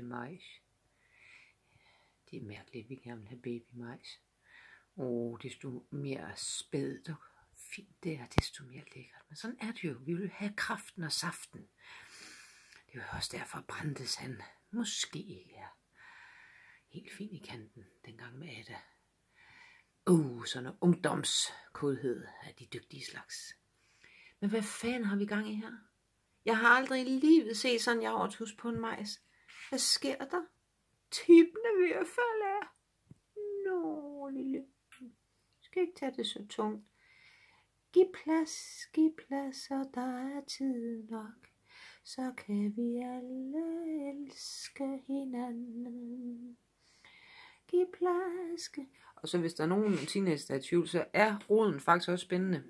babymajs. Det er mærkeligt, vi gerne vil have babymajs. Desto mere spædt og fint det er, desto mere lækkert. Men sådan er det jo. Vi vil have kraften og saften. Det var også derfor, Brandes han måske ikke er helt fin i kanten dengang med Ada. Sådan en ungdomskodhed af de dygtige slags. Men hvad fanden har vi gang i her? Jeg har aldrig i livet set sådan en javertus på en majs. Hvad sker der? Typen er ved at falde af. Nå, lille. Skal ikke tage det så tungt. Giv plads, og der er tid nok. Så kan vi alle elske hinanden. Giv plads. Og så hvis der er nogen teenager, der er i tvivl, så er roden faktisk også spændende.